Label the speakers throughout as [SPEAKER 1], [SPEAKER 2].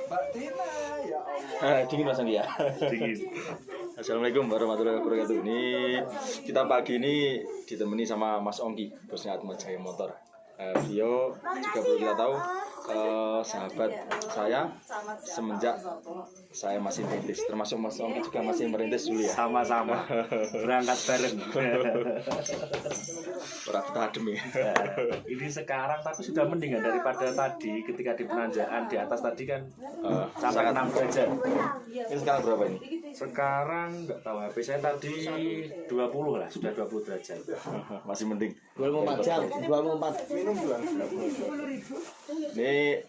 [SPEAKER 1] Mbak Tina, ya Allah.
[SPEAKER 2] Dingin Mas Anggi ya.
[SPEAKER 3] Dingin.
[SPEAKER 2] Assalamualaikum warahmatullahi wabarakatuh. Ini kita pagi ini ditemani sama Mas Ongki, bosnya Atma Jaya Motor. Beliau juga perlu kita tahu sahabat saya semenjak saya masih merintis, termasuk Mas Ongki juga masih merintis dulu ya.
[SPEAKER 3] Sama-sama berangkat bareng.
[SPEAKER 2] Orang kita adem ya.
[SPEAKER 3] Ini sekarang tapi sudah mendingan daripada tadi ketika di penanjakan di atas tadi kan sampai 6 derajat.
[SPEAKER 2] Ini sekarang berapa ini?
[SPEAKER 3] Sekarang nggak tahu HP saya tadi 20 lah, sudah 20 derajat.
[SPEAKER 2] Masih mending.
[SPEAKER 1] 24 jam, 24 minum bulan.
[SPEAKER 2] Ini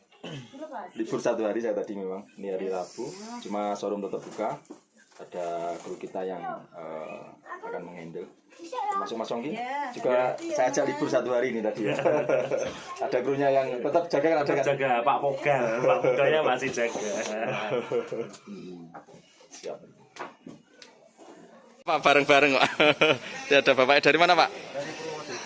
[SPEAKER 2] libur satu hari saya tadi memang. Ini hari Rabu, cuma showroom tetap buka. Ada kru kita yang akan menghandle. Termasuk Mas Ongki juga saya ajak libur satu hari ini tadi ya. Ada krunya yang tetap jaga kan, ada kan?
[SPEAKER 3] Jaga Pak Pogalnya masih jaga.
[SPEAKER 2] Siap. Pak bareng-bareng kok. Ada Bapak dari mana Pak?
[SPEAKER 1] Dari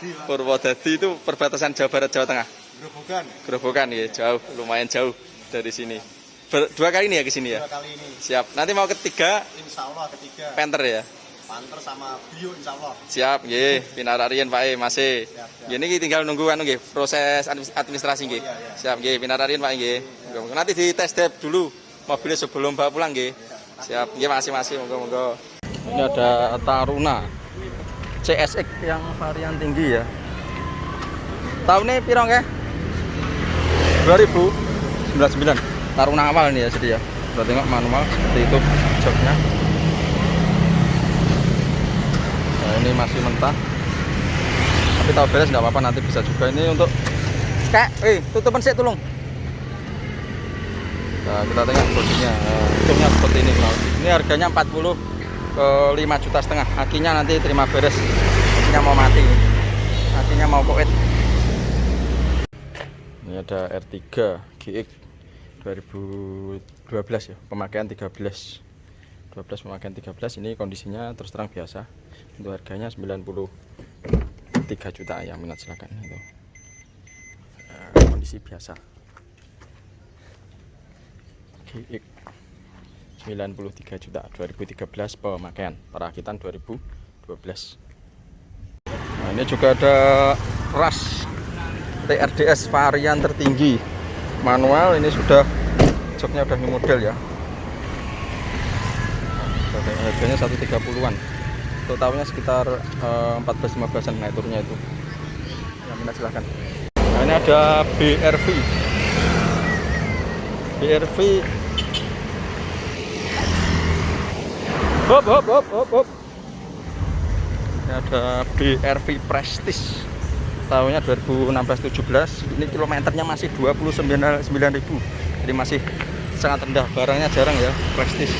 [SPEAKER 2] Purwodadi itu perbatasan Jawa Barat Jawa Tengah.
[SPEAKER 1] Gerobokan.
[SPEAKER 2] Gerobokan ya, jauh, lumayan jauh dari sini. Dua kali nih ya ke sini ya.
[SPEAKER 1] 2 kali ini.
[SPEAKER 2] Siap. Nanti mau ketiga
[SPEAKER 1] Insya Allah ketiga.
[SPEAKER 2] Panther ya.
[SPEAKER 1] Panther sama Bio insya Allah.
[SPEAKER 2] Siap, nggih. Pinararian Pak masih.
[SPEAKER 1] Siap.
[SPEAKER 2] Ini tinggal nunggu nggih proses administrasi nggih.
[SPEAKER 1] Iya, iya.
[SPEAKER 2] Siap nggih, pinararian Pak nggih. Nanti di test drive dulu mobilnya sebelum bawa pulang nggih. Siap, nggih masih monggo. Ini ada Taruna CSX yang varian tinggi ya. Tahunnya piro nggih? 2099. Taruna awal ini ya jadi ya. Kita tengok manual seperti itu joknya. Nah, ini masih mentah. Tapi tahu beres nggak apa-apa, nanti bisa juga ini untuk tutupan sih tolong. Nah, kita tengok bodinya. Joknya seperti ini. Ini harganya 45,5 juta. Akinya nanti terima beres. Akinya mau mati. Akinya mau koet. Ini ada R3 GX 2012 ya, pemakaian 13 pemakaian 13. Ini kondisinya terus terang biasa. Untuk harganya 93 juta yang minat silakan itu. Kondisi biasa. GX 93 juta 2013 pemakaian, perakitan 2012. Nah, ini juga ada ras TRDS varian tertinggi manual. Ini sudah joknya udah new model ya. Harganya 130-an. Untuk tahunnya sekitar 14-15an naik turunnya itu. Yang minat silahkan. Nah, ini ada BRV. Hop. Ini ada BRV Prestige. Tahunnya 2016-17. Ini kilometernya masih 29.000. Jadi masih sangat rendah, barangnya jarang ya Prestige.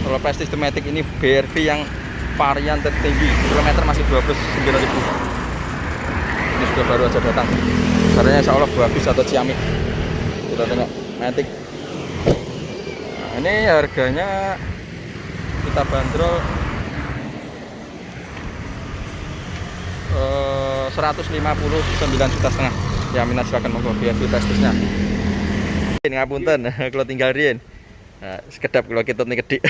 [SPEAKER 2] Kalau Prestige Matic ini BRV yang varian tertinggi, kilometer masih 29.000. Ini sudah baru aja datang. Barangnya insya Allah bagus atau ciamik. Kita tengok Matic. Nah, ini harganya kita bandrol 159,5 juta. Ya minat silakan monggo BRV Prestige-nya. Ini ngapunten kalau tinggal riyen. Nah, sekedap kalau kita nih kedik.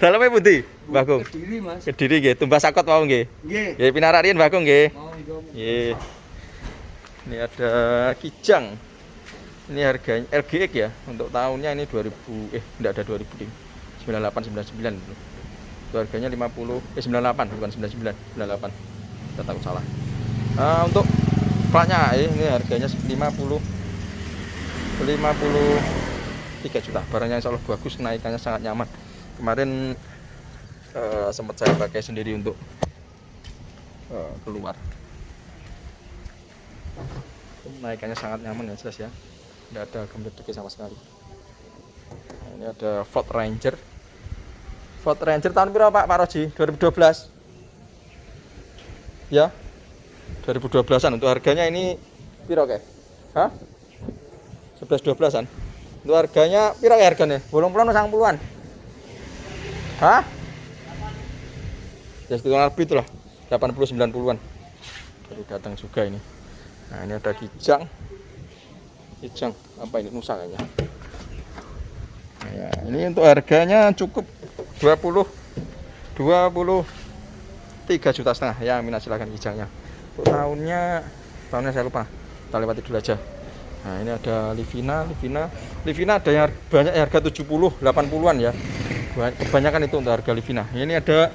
[SPEAKER 2] Daleme pundi, Mbah Kung?
[SPEAKER 1] Kediri Mas.
[SPEAKER 2] Kediri nggih, tumbas sakot wau nggih.
[SPEAKER 1] Nggih.
[SPEAKER 2] Nggih pinarak riyen Mbah Kung nggih.
[SPEAKER 1] Mau
[SPEAKER 2] Nggih. Ini ada Kijang. Ini harganya LGX ya. Untuk tahunnya ini 2000 enggak ada 2000 ding. 9899 itu. Itu harganya 98 bukan 99, 98. Kita tahu salah. Untuk platnya ini harganya 53 juta. Barangnya insya Allah bagus, kenaikannya sangat nyaman. Kemarin sempat saya pakai sendiri untuk keluar. Kenaikannya sangat nyaman ya, jelas ya. Tidak ada gembet-gembet sama sekali. Nah, ini ada Ford Ranger. Ford Ranger tahun berapa Pak Roji? 2012. Ya. 2012-an. Untuk harganya ini piro kayak? Hah? 11-12-an. Untuk harganya piro ya harganya? 80-an 90-an. Hah? Ya sekitar lebih itulah. 80-90-an. Baru datang juga ini. Nah, ini ada Kijang. Kijang apa ini, Nusa kayaknya. Ya, ini untuk harganya cukup 23,5 juta ya. Mina silahkan kijangnya. Untuk tahunnya saya lupa, kita lewati dulu aja. Nah ini ada Livina ada yang banyak harga 70 80-an ya, kebanyakan itu untuk harga Livina. Ini ada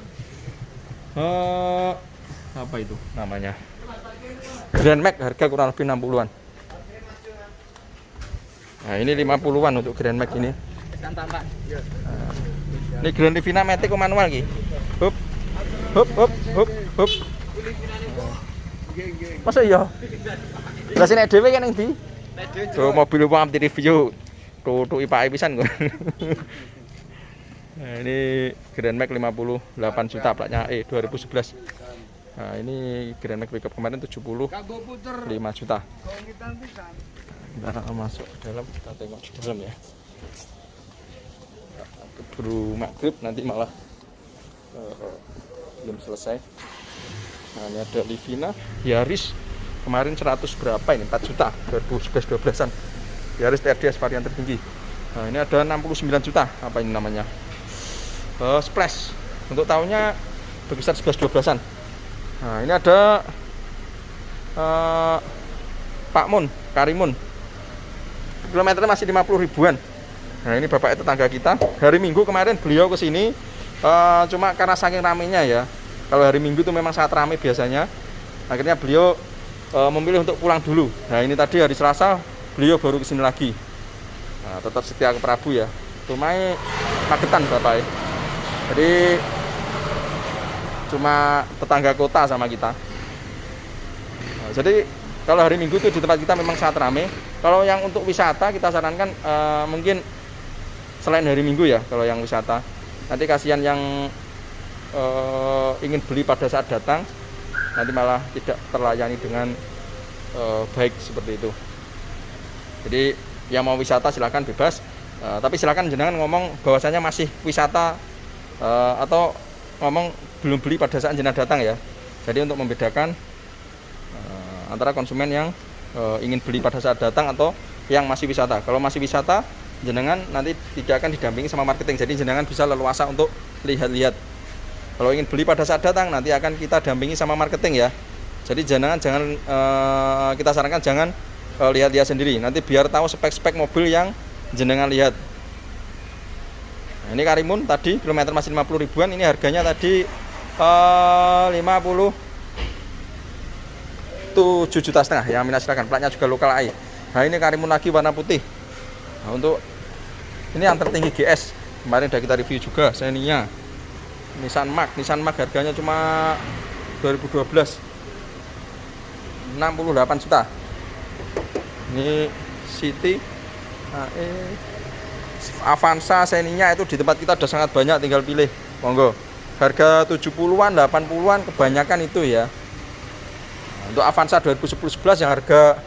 [SPEAKER 2] apa itu namanya, Grand Max, harga kurang lebih 60-an. Nah ini 50-an untuk Grand Max ini. Ini Grand Livina Matic manual ki. Hup. Masa iya? Lah sing dhewe kan ning ndi? Tuh mobil uang di review. Tuh IPA pisan kok. Nah, ini Grand Max 58 juta platnya 2011. Nah, ini Grand Max pickup kemarin 75 juta. Kita masuk ke dalam, kita tengok ke dalam ya. Keburu maghrib nanti malah belum selesai. Nah, ini ada Livina Yaris kemarin 100 berapa ini, 4 juta 2011-12an. Yaris TRDS varian tertinggi. Nah, ini ada 69 juta, apa ini namanya, Splash, untuk tahunnya berkisar 11-12an. Nah, ini ada Pak Mun, Karimun, kilometernya masih 50 ribuan. Nah, ini bapak tetangga kita. Hari Minggu kemarin beliau ke sini, cuma karena saking ramenya ya. Kalau hari Minggu itu memang sangat ramai biasanya. Akhirnya beliau memilih untuk pulang dulu. Nah, ini tadi hari Selasa beliau baru kesini lagi. Nah, tetap setia ke Prabu ya. Cuma magetan bapak. Jadi cuma tetangga kota sama kita. Nah, jadi kalau hari Minggu itu di tempat kita memang sangat ramai. Kalau yang untuk wisata kita sarankan mungkin selain hari Minggu ya. Kalau yang wisata, nanti kasihan yang ingin beli pada saat datang, nanti malah tidak terlayani dengan baik seperti itu. Jadi yang mau wisata silakan bebas, tapi silakan jangan ngomong bahwasanya masih wisata atau ngomong belum beli pada saat jenengan datang ya. Jadi untuk membedakan antara konsumen yang ingin beli pada saat datang atau yang masih wisata. Kalau masih wisata, jenengan nanti tidak akan didampingi sama marketing, jadi jenengan bisa leluasa untuk lihat-lihat. Kalau ingin beli pada saat datang, nanti akan kita dampingi sama marketing ya. Jadi jangan kita sarankan jangan lihat-lihat sendiri. Nanti biar tahu spek-spek mobil yang jenengan lihat. Nah, ini Karimun tadi kilometer masih 50 ribuan. Ini harganya tadi 57,5 juta ya. Mina silakan, platnya juga lokal AI. Nah, ini Karimun lagi warna putih. Nah, untuk ini yang tertinggi GS. Kemarin udah kita review juga. Xenia, Nissan Mark harganya cuma 2012 68 juta. Ini City Avanza Xenia itu di tempat kita udah sangat banyak, tinggal pilih monggo. Harga 70-an 80-an kebanyakan itu ya. Untuk Avanza 2010-11 yang harga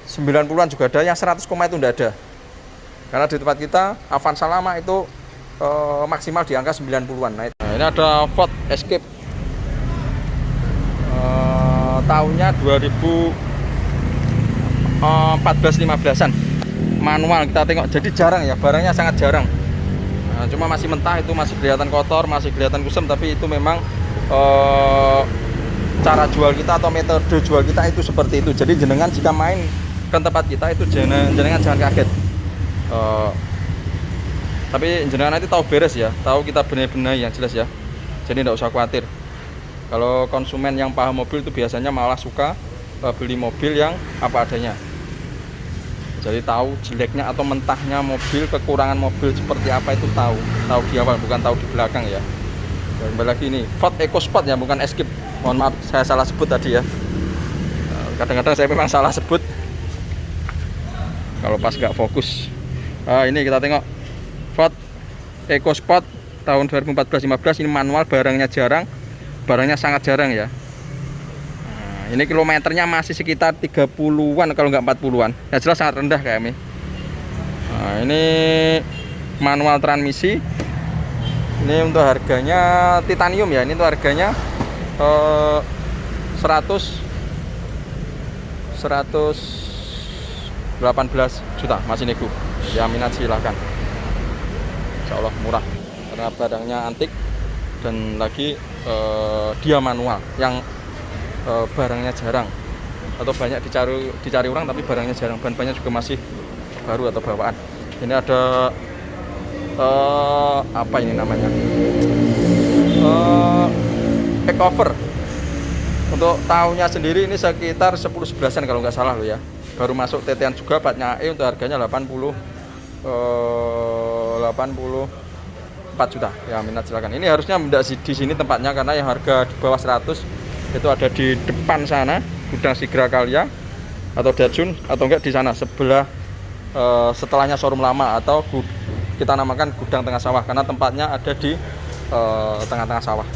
[SPEAKER 2] 90-an juga ada, yang 100 itu enggak ada. Karena di tempat kita Avanza lama itu maksimal di angka 90-an. Nah, ini ada Ford Escape tahunnya 2014-15an manual. Kita tengok, jadi jarang ya, barangnya sangat jarang. Nah, cuma masih mentah, itu masih kelihatan kotor, masih kelihatan kusam, tapi itu memang cara jual kita atau metode jual kita itu seperti itu. Jadi jenengan jika main ke tempat kita itu jenengan jangan kaget. Tapi jenengan nanti tahu beres ya, tahu kita benar-benar yang jelas ya. Jadi tidak usah khawatir. Kalau konsumen yang paham mobil itu biasanya malah suka beli mobil yang apa adanya. Jadi tahu jeleknya atau mentahnya mobil, kekurangan mobil seperti apa itu tahu di awal, bukan tahu di belakang ya. Dan kembali lagi ini Ford EcoSport ya, bukan Escape. Mohon maaf saya salah sebut tadi ya. Kadang-kadang saya memang salah sebut kalau pas nggak fokus. Ini kita tengok Ford EcoSport tahun 2014-15, ini manual, barangnya jarang, barangnya sangat jarang ya. Nah, ini kilometernya masih sekitar 30-an kalau nggak 40-an. Ya jelas sangat rendah KM. Nah, ini manual transmisi. Ini untuk harganya titanium ya. Ini untuk harganya 118 juta, masih nego. ya minat silahkan. Insya Allah murah karena barangnya antik dan lagi dia manual yang barangnya jarang atau banyak dicari orang tapi barangnya jarang, bahan-bahannya juga masih baru atau bawaan. Ini ada apa ini namanya, cover. Untuk tahunnya sendiri ini sekitar 10-11an kalau nggak salah lo ya. Baru masuk tetean juga platnya AE, untuk harganya 84 juta. Ya minat silakan. Ini harusnya tidak di sini tempatnya karena yang harga di bawah 100 itu ada di depan sana, gudang Sigra Kalya atau Dajun, atau enggak di sana sebelah setelahnya showroom lama, atau kita namakan gudang tengah sawah karena tempatnya ada di tengah-tengah sawah.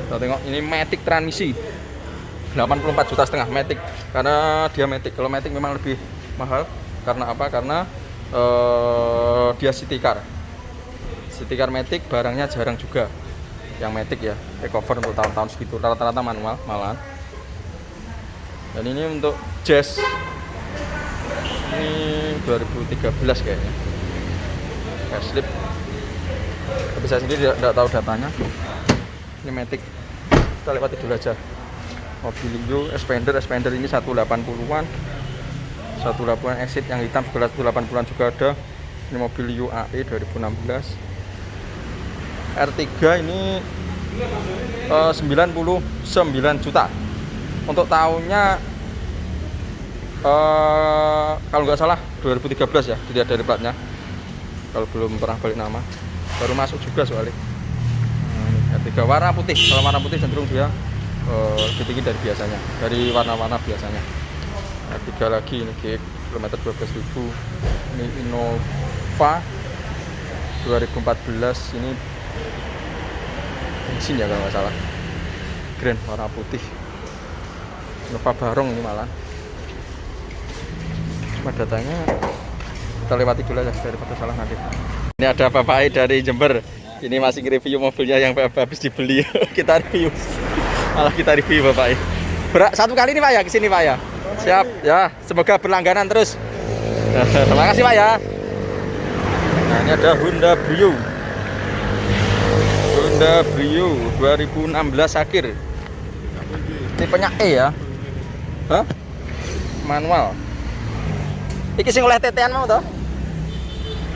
[SPEAKER 2] Kita tengok ini Matic transmisi 84,5 juta Matic, karena dia Matic. Kalau Matic memang lebih mahal karena apa? Karena dia city car Matic, barangnya jarang juga yang Matic ya, cover untuk tahun-tahun segitu, rata-rata manual malahan. Dan ini untuk Jazz ini 2013 kayaknya, facelift, tapi saya sendiri tidak tahu datanya. Ini Matic, kita lewati dulu aja. Mobilio Expander ini 180-an, 180-an exit yang hitam juga 180-an juga ada. Ini Mobilio AE 2016. R3 ini 99 juta. Untuk tahunnya kalau nggak salah 2013 ya, dilihat dari platnya. Kalau belum pernah balik nama, baru masuk juga soalnya. R3 warna putih. Kalau warna putih cenderung dia lebih tinggi dari biasanya, dari warna-warna biasanya. R3 lagi ini kilometer 12.000. Ini Innova 2014, ini bensin ya kalau nggak salah, grand warna putih. Innova Barong ini malah. Cuma datanya kita lewati dulu aja daripada salah nanti. Ini ada Bapak E dari Jember. Ini masih review mobilnya yang habis dibeli. Kita review. Malah kita review Bapak E. Satu kali ini Pak ya kesini Pak ya. Siap ya. Semoga berlangganan terus. Terima kasih Pak ya. Nah ini ada Honda Brio 2016 akhir. Tipenya E ya. Hah? Manual. Iki sing oleh tetean mau toh?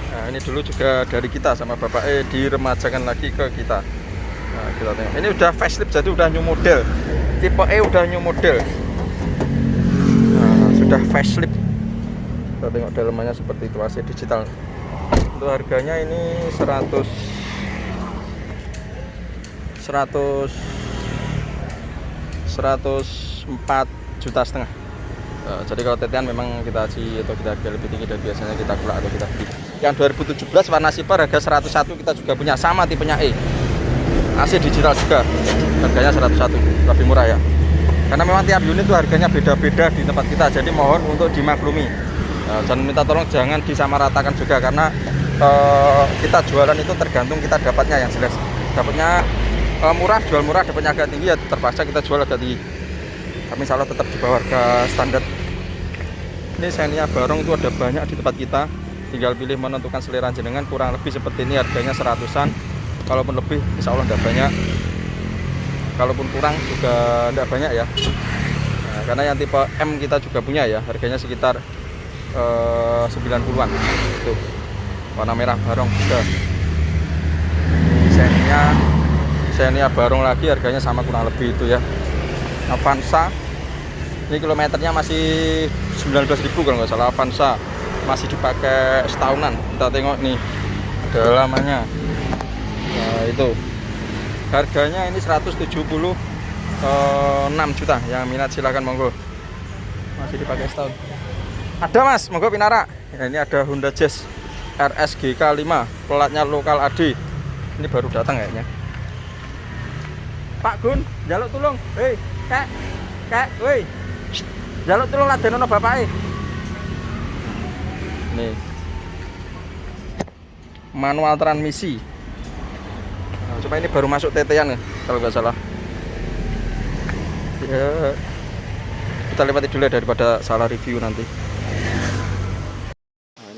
[SPEAKER 2] Nah, ini dulu juga dari kita sama Bapak E diremajakan lagi ke kita. Nah, kita tengok. Ini udah facelift, jadi udah new model. Tipe E udah new model. Nah, sudah facelift. Kita tengok dalamannya seperti itu, AC digital. Untuk harganya ini 104 juta setengah. Jadi kalau tetean memang kita kasih atau kita harga lebih tinggi dari biasanya kita kelak atau kita beli. Yang 2017 warna silver harga 101 kita juga punya, sama tipenya E. AC digital juga. Harganya 101, lebih murah ya. Karena memang tiap unit itu harganya beda-beda di tempat kita. Jadi mohon untuk dimaklumi. Dan minta tolong jangan disamaratakan juga, karena kita jualan itu tergantung kita dapatnya yang jelas. Dapatnya murah, jual murah, dapatnya agak tinggi ya terpaksa kita jual agak tinggi. Kami insya Allah tetap di bawah harga standar. Ini Xenia Barong itu ada banyak di tempat kita, tinggal pilih menentukan selera jenengan. Kurang lebih seperti ini harganya 100-an, kalaupun lebih insya Allah tidak banyak, kalaupun kurang juga tidak banyak ya. Nah, karena yang tipe M kita juga punya ya, harganya sekitar 90-an itu, warna merah Barong juga. Xenia Barong lagi harganya sama kurang lebih itu ya. Avanza ini kilometernya masih 19.000 kalau nggak salah. Avanza masih dipakai setahunan. Kita tengok nih dalamannya. Nah itu harganya ini 176 juta. Yang minat silakan monggo, masih dipakai setahun. Ada Mas, monggo pinara. Ya, ini ada Honda Jazz RS GK5, pelatnya lokal AD. Ini baru datang kayaknya. Pak Gun, jaluk tulung. Hei, kek, woi. Jaluk tulung ladenono bapake. Nih. Manual transmisi. Nah, cuma ini baru masuk TT-an ya, kalau nggak salah. Ya. Kita lewati dulu daripada salah review nanti.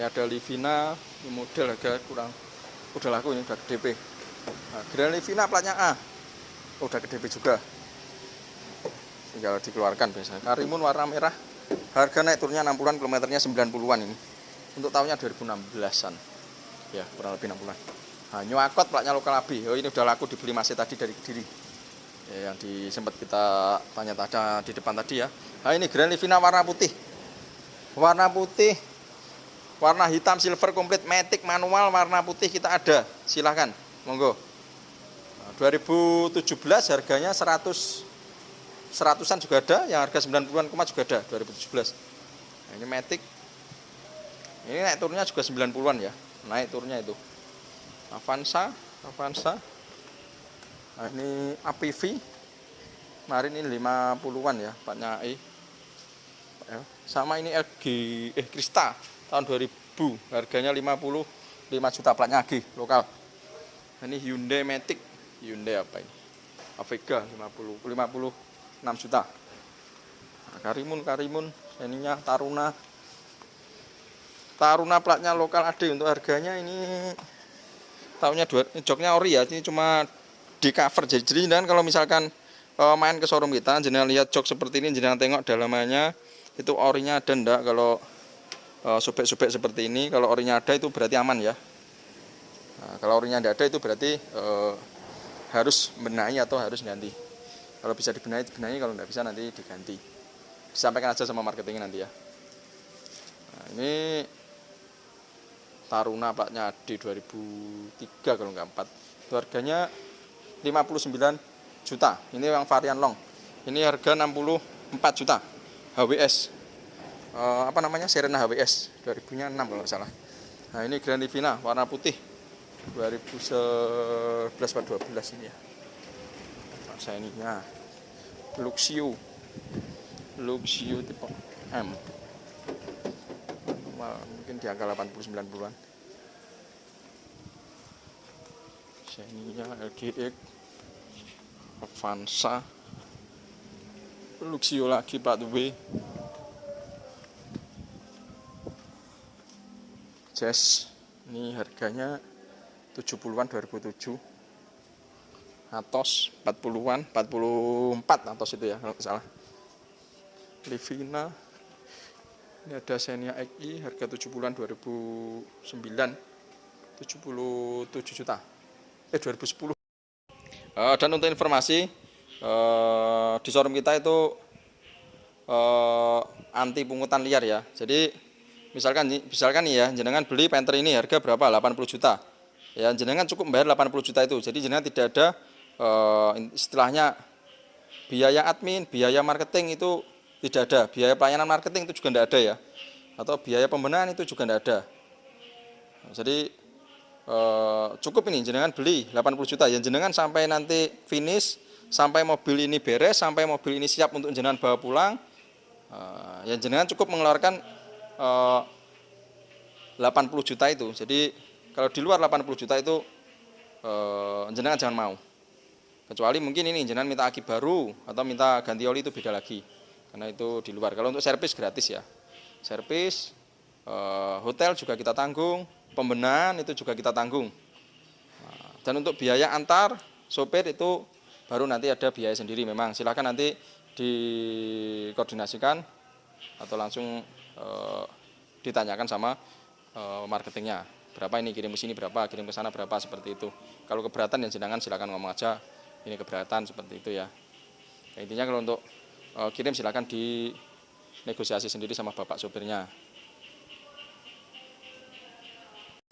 [SPEAKER 2] Ini ada Livina, ini model agak kurang, udah laku ini, udah ke DP. Nah, Grand Livina platnya A, udah ke DP juga, tinggal dikeluarkan biasanya. Karimun warna merah, harga naik turunnya 60-an, kilometernya 90-an ini. Untuk tahunnya 2016-an, ya kurang lebih 60-an. Nah, Nyuakot platnya lokal AB, oh ini udah laku dibeli Mas tadi dari Kediri, ya, yang sempat kita tanya-tanya di depan tadi ya. Nah ini Grand Livina warna putih, warna hitam silver komplit, matic manual warna putih kita ada, silahkan monggo. Nah, 2017 harganya 100-an juga ada, yang harga 90-an juga ada 2017. Nah, ini matic, ini naik turunnya juga 90-an ya, naik turunnya itu. Avanza. Nah, ini APV, kemarin ini 50-an ya platnya E. Sama ini LG Krista tahun 2000, harganya 55 juta, platnya G lokal. Ini Hyundai Matic, Hyundai apa ini? Avega 56 juta. Nah, Karimun, ininya Taruna platnya lokal AD. Untuk harganya ini tahunnya joknya ori ya, ini cuma di cover. Jadi dan kalau misalkan main ke showroom kita, jenengan lihat jok seperti ini, jenengan tengok dalamannya itu orinya ada ndak. Kalau sobek-sobek seperti ini, kalau orinya ada itu berarti aman ya. Nah, kalau orinya tidak ada itu berarti harus benahi atau harus ganti. Kalau bisa dibenahi, kalau tidak bisa nanti diganti. Disampaikan aja sama marketingnya nanti ya. Nah, ini Taruna platnya di 2003 kalau nggak 4. Itu harganya 59 juta. Ini yang varian long. Ini harga 64 juta. HWS. Serena HWS 2006 kalau nggak salah. Nah ini Grand Livina warna putih 2011 atau 12 ini ya. Saya ininya Luxio tipe M, mungkin di angka 80-90-an. Saya ininya LGX, Avanza, Luxio lagi plat W. Jazz, ini harganya 70-an 2007. Atos 40-an, 44 Atos itu ya kalau nggak salah. Livina, ini ada Xenia XI harga 70-an 2009, 77 juta. 2010. Dan untuk informasi di showroom kita itu anti pungutan liar ya. Jadi misalkan nih ya, jenengan beli Panther ini harga berapa? 80 juta. Ya, jenengan cukup membayar 80 juta itu. Jadi jenengan tidak ada istilahnya biaya admin, biaya marketing itu tidak ada. Biaya pelayanan marketing itu juga tidak ada ya. Atau biaya pembenahan itu juga tidak ada. Jadi cukup ini jenengan beli 80 juta. Ya jenengan sampai nanti finish, sampai mobil ini beres, sampai mobil ini siap untuk jenengan bawa pulang. Ya jenengan cukup mengeluarkan 80 juta itu. Jadi kalau di luar 80 juta itu jenengan jangan mau. Kecuali mungkin ini jenengan minta aki baru atau minta ganti oli, itu beda lagi. Karena itu di luar. Kalau untuk servis gratis ya. Servis, hotel juga kita tanggung, pembenahan itu juga kita tanggung. Dan untuk biaya antar sopir itu baru nanti ada biaya sendiri memang. Silakan nanti dikoordinasikan atau langsung ditanyakan sama marketingnya, berapa ini kirim ke sini, berapa kirim ke sana, berapa, seperti itu. Kalau keberatan ya jenengan silakan ngomong aja ini keberatan, seperti itu ya. Nah, intinya kalau untuk kirim silakan dinegosiasi sendiri sama bapak sopirnya.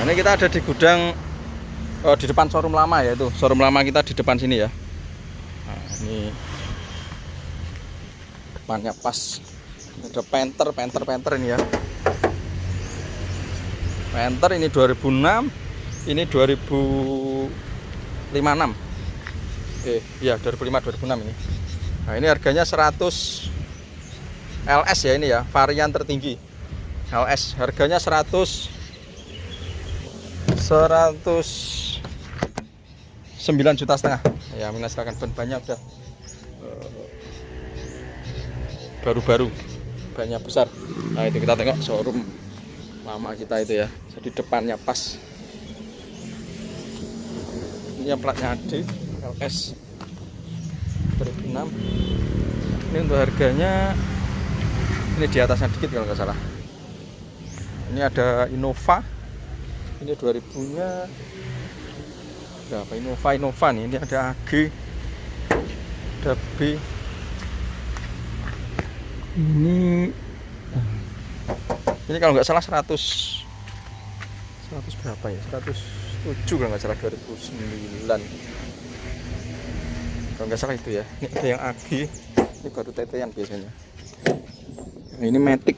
[SPEAKER 2] Ini kita ada di gudang di depan showroom lama ya, itu showroom lama kita di depan sini ya. Nah, ini depannya pas. Ada Panther ini ya. Panther ini 2006, ini 2056. Ya 2005-2006 ini. Nah, ini harganya 100 LS ya, ini ya, varian tertinggi. LS harganya 109 juta setengah. Ya, silakan, ban banyak udah baru-baru, banyak besar. Nah itu kita tengok showroom Lama kita itu ya, jadi depannya pas. Ini yang platnya D LS 2006. Ini untuk harganya ini di atasnya dikit kalau nggak salah. Ini ada Innova, ini 2000 nya berapa? Innova nih. Ini ada AG, ada B, ini kalau nggak salah 100 berapa ya, 107 kalau nggak salah, 2009 kalau nggak salah itu ya. Ini ada yang AG, ini baru TT-an biasanya. Nah, ini Matic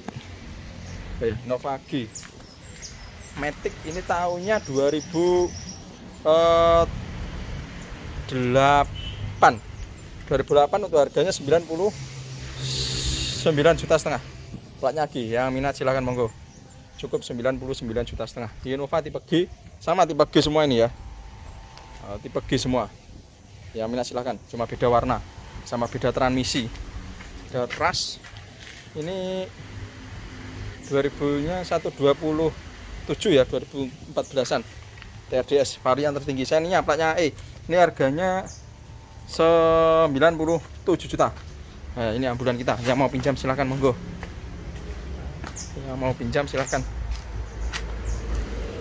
[SPEAKER 2] ya, Nova AG Matic, ini tahunnya 2008 untuk harganya 99,5 juta. Platnya G, yang minat silahkan monggo. Cukup 99,5 juta. Innova tipe G, sama tipe G semua ini ya. Tipe G semua. Yang minat silahkan, cuma beda warna sama beda transmisi. Ada ras. Ini 2000-nya 127 ya, 2014-an. TRDS varian tertinggi. Seninya platnya E. Ini harganya 97 juta. Nah, ini ambulan kita. Yang mau pinjam silahkan monggo. Yang mau pinjam silahkan.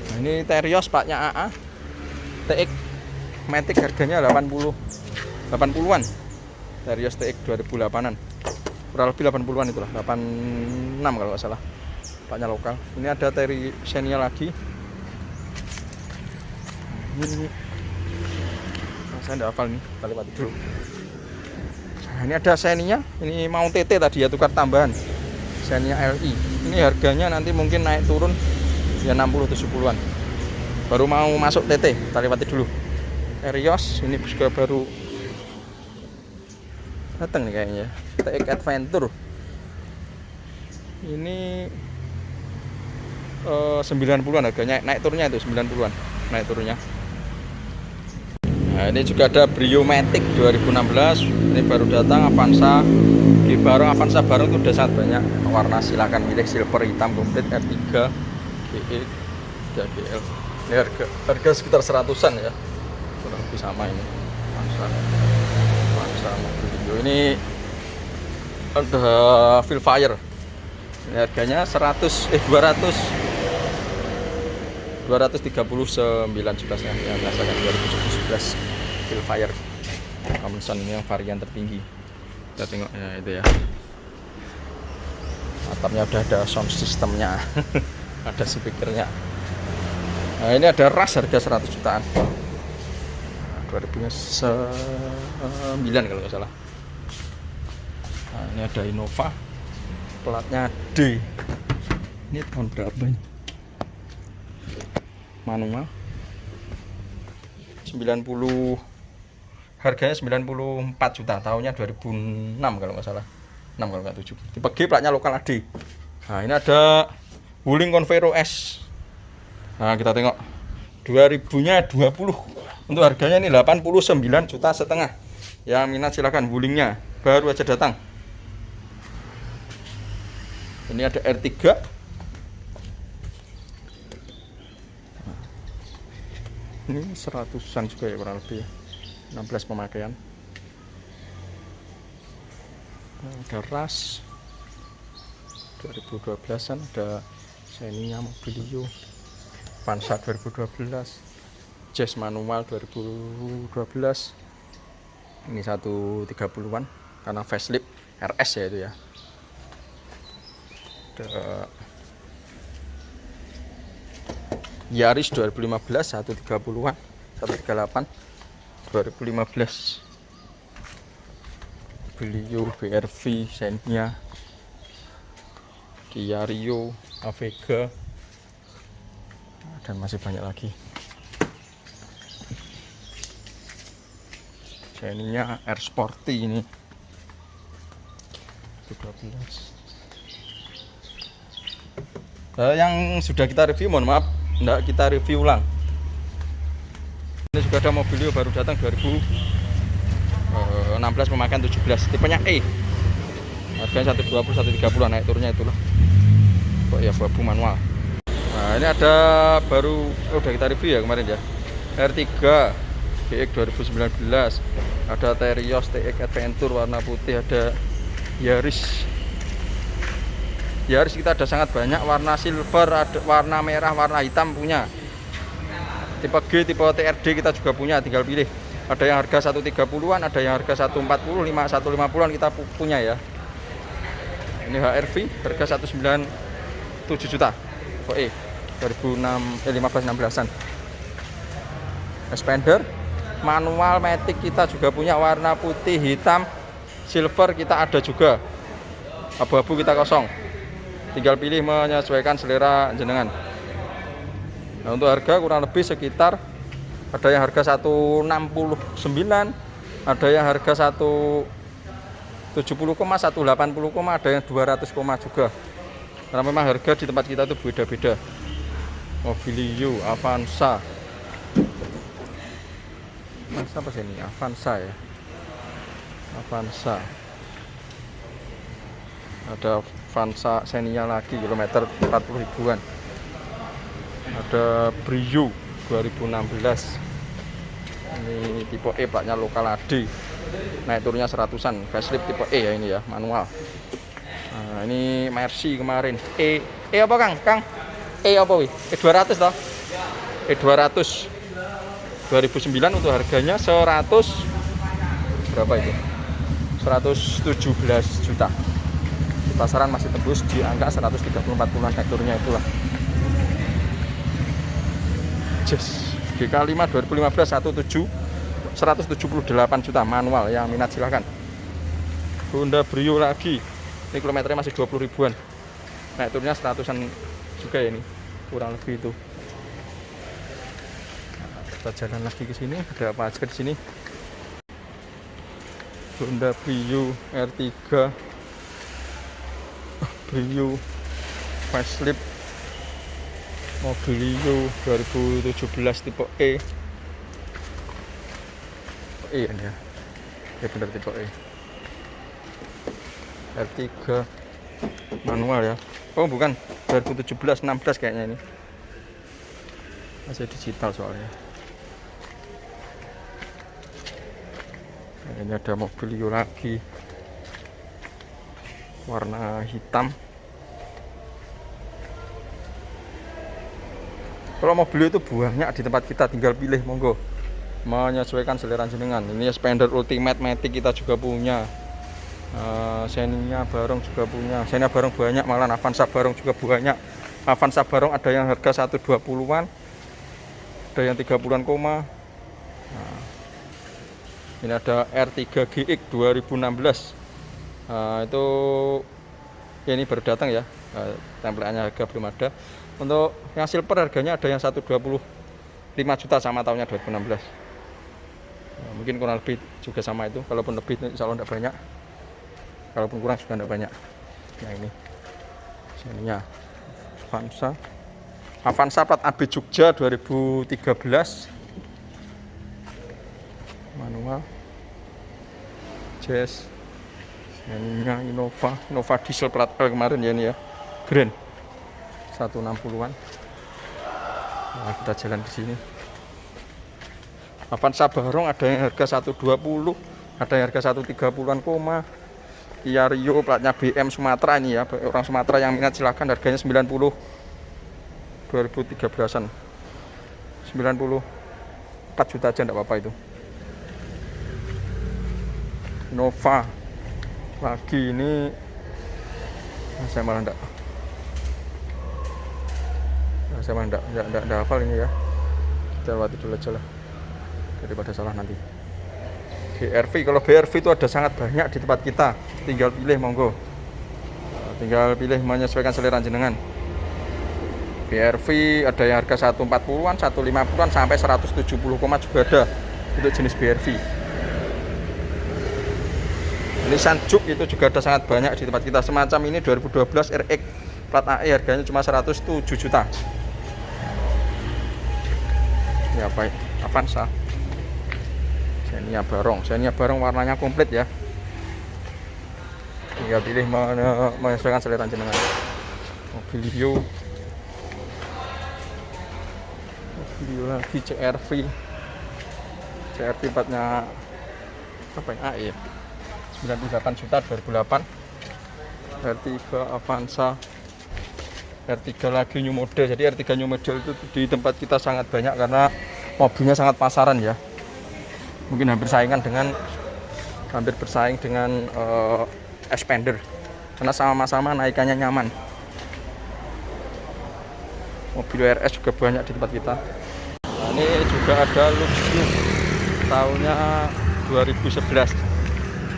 [SPEAKER 2] Nah, ini Terios platnya AA TX Matic, harganya 80-an. Terios TX 2008-an, kurang lebih 80-an itulah, 86 kalau nggak salah, platnya lokal. Ini ada Teri Xenia lagi. Ini saya nggak hafal nih, kita lewati dulu. Nah, ini ada Xenia, ini mau TT tadi ya, tukar tambahan Xenia LI. Ini harganya nanti mungkin naik turun ya 60-70-an. Baru mau masuk TT, kita lewati dulu. Terios ini juga baru datang nih kayaknya. TX Adventure. Ini 90-an harganya, naik turunnya itu 90-an naik turunnya. Nah, ini juga ada Brio Matic 2016. Ini baru datang Avanza. Di Avanza baru itu udah sangat banyak warna, silakan milih silver, hitam, komplit, R3, GE, 3GL. Ini harga sekitar 100-an ya, kurang lebih sama ini. Avanza mobil ini ada Villfire. Ini harganya 239 juta yang berdasarkan 2017 Villfire Commission, ini yang varian tertinggi. Kita tengok ya, itu ya, atapnya udah ada sound systemnya ada speakernya. Nah, ini ada ras harga 100 jutaan, 2009 kalau nggak salah. Nah, ini ada Innova platnya D. Ini tahun berapa ini? Manual 90, harganya 94 juta, tahunnya 2006 kalau nggak salah, 6 kalau nggak 7. Tipe G, platnya lokal AD. Nah, ini ada Wuling Convero S. Nah, kita tengok 2000-nya 20, untuk harganya ini 89,5 juta. Yang minat silakan, Wulingnya baru aja datang. Ini ada R3. Ini 100-an juga ya, kurang lebih 16 pemakaian. Ada ras 2012-an, ada Xenia Mobilio, Avanza 2012, Jazz manual 2012. Ini 130-an karena facelift RS ya itu ya. Ada Yaris 2015 130-an, 138 2015. Beliau BRV, Xenia, Kia Rio, Avega, dan masih banyak lagi. Xenia R Sporty ini 12. Yang sudah kita review, mohon maaf, enggak kita review ulang. Ini juga ada Mobilio baru datang 2016 pemakaian 17, tipenya E. Harganya 120 130, naik turunnya itulah. Kok ya babu manual. Nah, ini ada baru udah kita review ya kemarin ya. R3 GX 2019. Ada Terios TX Adventure warna putih, ada Yaris. Yaris kita ada sangat banyak, warna silver, ada warna merah, warna hitam punya. Tipe G, tipe TRD kita juga punya, tinggal pilih. Ada yang harga 130-an, ada yang harga 140, 150-an kita punya ya. Ini HRV harga 197 juta. E 2015-16an. Expander manual matic kita juga punya, warna putih, hitam, silver kita ada juga. Abu-abu kita kosong. Tinggal pilih menyesuaikan selera jenengan. Nah, untuk harga kurang lebih sekitar ada yang harga 169, ada yang harga 170, 180, ada yang 200 juga. Karena memang harga di tempat kita itu beda-beda. Mobilio, Avanza. Mas apa sih ini? Avanza ya. Avanza. Ada Avanza Xenia lagi, kilometer 40 ribuan. Ada Brio 2016. Ini tipe E, platnya lokal AD. Naik turunnya 100-an, facelift tipe E ya ini ya, manual. Nah, ini Mercy kemarin. E apa Kang? Kang? E apa wih? E200 toh? E200 2009 untuk harganya 100 berapa itu? 117 juta. Di pasaran masih tembus di angka 130-40an hektarnya itulah. Jazz GK5 2015 178 juta manual, yang minat silahkan. Honda Brio lagi. Ini kilometernya masih 20 ribuan. Naik turunnya 100-an juga ya ini. Kurang lebih itu. Nah, kita jalan lagi ke sini. Ada apa aja di sini? Honda Brio R3 Brio facelift Mobilio 2017 tipe E. E ini ya. Ya benar tipe E. R3 manual ya. Oh bukan, 2017 16 kayaknya ini. Masih digital soalnya. Nah, ini ada Mobilio lagi. Warna hitam. Kalau mobil itu banyak di tempat kita, tinggal pilih monggo. Menyesuaikan selera jenengan. Ini Expander Ultimate Matic kita juga punya. Xenia Barong juga punya. Xenia Barong banyak, malah Avanza Barong juga banyak. Avanza Barong ada yang harga 120-an, ada yang 30-an koma. Nah, ini ada R3 GX 2016. Itu ya ini baru datang ya. Tempelannya harga belum ada. Untuk yang silver harganya ada yang 125 juta sama tahunnya 2016. Nah, mungkin kurang lebih juga sama itu. Kalaupun lebih insya Allah tidak banyak. Kalaupun kurang juga tidak banyak. Nah ini Xenia Avanza. Avanza plat AB Jogja 2013. Manual. Jazz. Xenia Innova diesel plat L kemarin ya ini ya. Grand 160-an. Nah, kita jalan ke sini. Avanza Barong ada yang harga 120, ada yang harga 130-an koma. Kia Rio platnya BM Sumatera ini ya, orang Sumatera yang minat silahkan, harganya 90 2013-an 94 juta aja, enggak apa-apa itu. Nova lagi ini saya malah enggak hafal ini ya, kita lewati dulu aja lah daripada salah nanti. BRV, kalau BRV itu ada sangat banyak di tempat kita, tinggal pilih monggo, tinggal pilih menyesuaikan selera jenengan. BRV ada yang harga 140-an, 150-an sampai 170 koma juga ada untuk jenis BRV. Nissan Juke itu juga ada sangat banyak di tempat kita. Semacam ini 2012 RX plat AE harganya cuma 107 juta. Ya baik, Avanza. Xenia Barong warnanya komplit ya. Tinggal pilih menyesuaikan selera jenengan. Mobilio Brio lagi CRV platnya apa ya? AE 98 juta 2008. R3 Avanza R3 lagi new model. Jadi R3 new model itu di tempat kita sangat banyak karena mobilnya sangat pasaran ya. Mungkin hampir bersaing dengan Expander karena sama-sama naikannya nyaman. Mobil RS juga banyak di tempat kita. Nah, ini juga ada Luxio tahunnya 2011.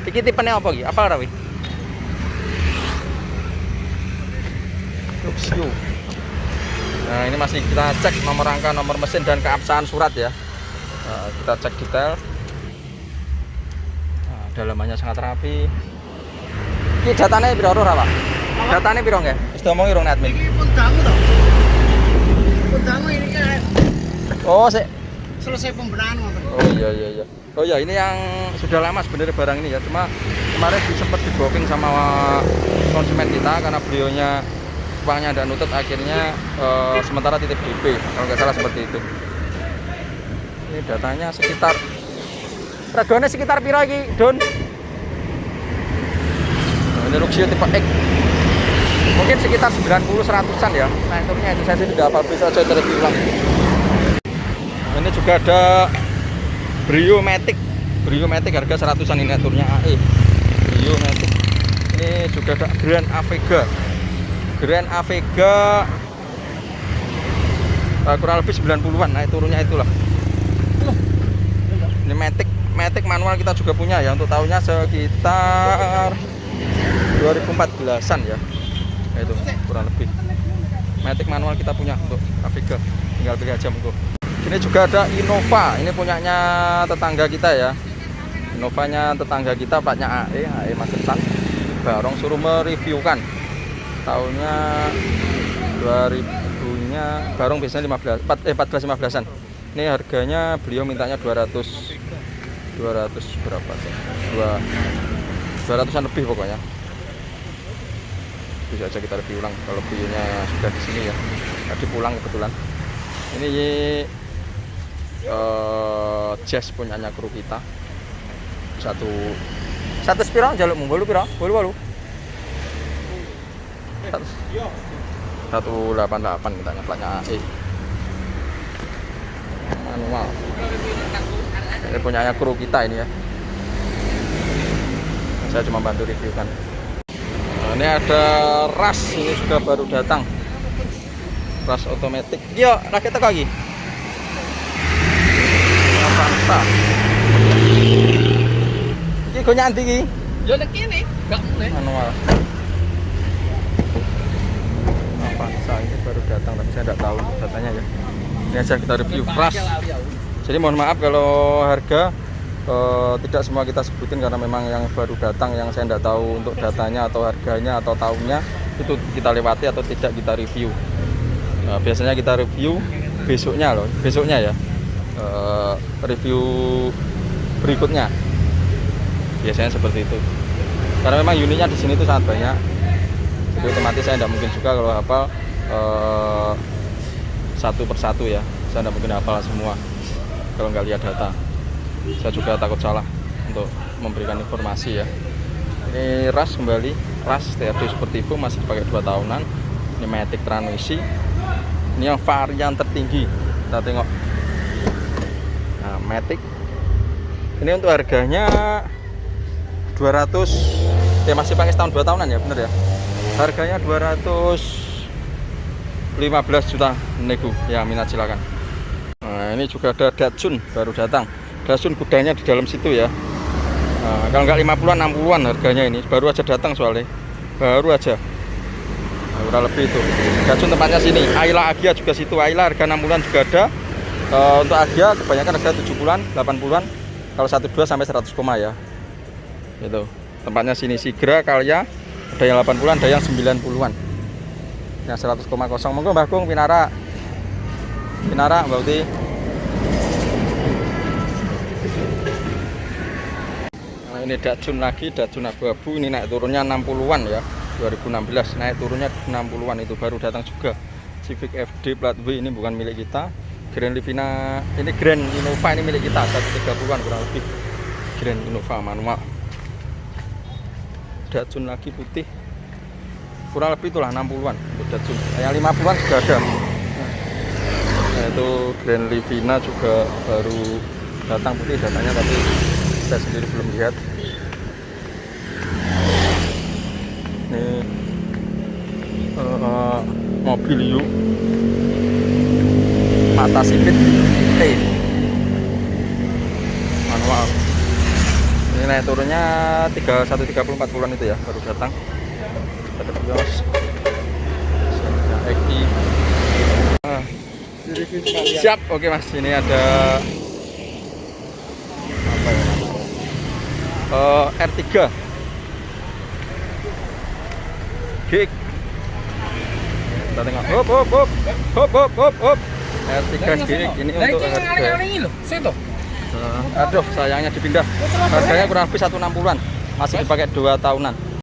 [SPEAKER 2] Iki tipenya apa iki? Apa rawi? Luxio. Nah, ini masih kita cek nomor rangka, nomor mesin dan keabsahan surat ya. Nah, kita cek detail. Nah, dalamannya sangat rapi. Ini datanya piro ora, Pak? Datanya piro nggih? Wis diomongi rong admin.
[SPEAKER 1] Ini pun kamu toh. Pun kamu ini kan
[SPEAKER 2] Oh,
[SPEAKER 1] selesai pembenahan ngoten.
[SPEAKER 2] Oh iya. Oh ya, ini yang sudah lama sebenarnya barang ini ya. Cuma kemarin sempat di-booking sama konsumen kita karena beliaunya uangnya ada nutut, akhirnya sementara titip DP kalau nggak salah seperti itu. Ini datanya sekitar regane sekitar piro iki, Don? Nah, ini Luxio tipe X. Mungkin sekitar 90-100an ya. Nah, turunnya itu saya tidak apa bisa saya review ulang. Ini juga ada Brio Matic harga 100an ini turunnya AE. Brio Matic. Ini juga ada Grand Avega kurang lebih 90-an. Nah, turunnya itulah. Ini Matic manual kita juga punya ya, untuk tahunnya sekitar 2014an ya. Itu kurang lebih. Matic manual kita punya untuk Avega, tinggal pilih aja monggo. Ini juga ada Innova, ini punyanya tetangga kita ya. Innovanya tetangga kita, platnya AE Magetan. Barong suruh mereviewkan. Tahunnya 2000-nya barong biasanya 14-15an. Ini harganya beliau mintanya 200 berapa sih? 200-an lebih pokoknya. Bisa aja kita review ulang kalau beliaunya sudah di sini ya. Tadi pulang kebetulan. Ini Jazz punyanya kru kita. Satu spiro jaluk monggo piro? 188 kitanya, platnya AE manual. Ini punyanya kru kita ini ya. Saya cuma bantu review kan. Nah, ini ada Rush, ini sudah baru datang. Rush otomatis. Yo, raket teko lagi. Avanza. Iki go nyanti iki.
[SPEAKER 1] Yo nek kene, gak mulai.
[SPEAKER 2] Manual. Avanza ini baru datang, tapi saya tidak tahu datanya ya. Ini aja kita review Rush. Jadi mohon maaf kalau harga tidak semua kita sebutin karena memang yang baru datang, yang saya tidak tahu untuk datanya atau harganya atau tahunnya itu kita lewati atau tidak kita review. Biasanya kita review besoknya ya. Review berikutnya biasanya seperti itu karena memang unitnya di sini tuh sangat banyak, jadi otomatis saya tidak mungkin juga kalau hafal satu persatu ya, saya tidak mungkin hafal semua kalau nggak lihat data. Saya juga takut salah untuk memberikan informasi ya. Ini Rush kembali, Rush TRD Sportivo masih dipakai 2 tahunan. Ini Matic transmisi, ini yang varian tertinggi, kita tengok. Nah, Matic ini untuk harganya 200 masih pakai setahun 2 tahunan ya, bener ya. Harganya 215 juta nego ya, minat silakan. Nah, ini juga ada Datsun baru datang. Datsun kudanya di dalam situ ya. Nah, kalau nggak 50-an 60-an harganya, ini baru aja datang soalnya, baru aja. Nah, kurang lebih itu. Datsun tempatnya sini. Ayla Agia juga situ. Ayla harga 60-an juga ada. Untuk Agia kebanyakan harga 70-an, 80-an. Kalau 12 sampai 100 koma ya. Itu. Tempatnya sini. Sigra, Kalya, ada yang 80-an, ada yang 90-an. Yang 100,0. Monggo Mbah Gung, Pinara, Mbak Uti. Nah, ini Datsun lagi, Datsun abu-abu. Ini naik turunnya 60-an ya. 2016 naik turunnya 60-an, itu baru datang juga. Civic FD plat W, ini bukan milik kita. Grand Livina ini Grand Innova ini milik kita 130-an kurang lebih. Grand Innova manual. Datsun lagi putih. Kurang lebih itulah 60-an untuk Datsun. Yang 50-an sudah ada. Nah, itu Grand Livina juga baru datang putih datanya, tapi saya sendiri belum lihat. Ini mobil yuk mata sipit T manual. Ini naik turunnya 31-30-40-an itu ya, baru datang. Ada bios siap. Oke mas, ini ada apa ya namanya, R3 gig. Kita tengok hop R3 gig ini untuk harga. Aduh sayangnya dipindah, harganya kurang lebih 160-an, masih dipakai 2 tahunan.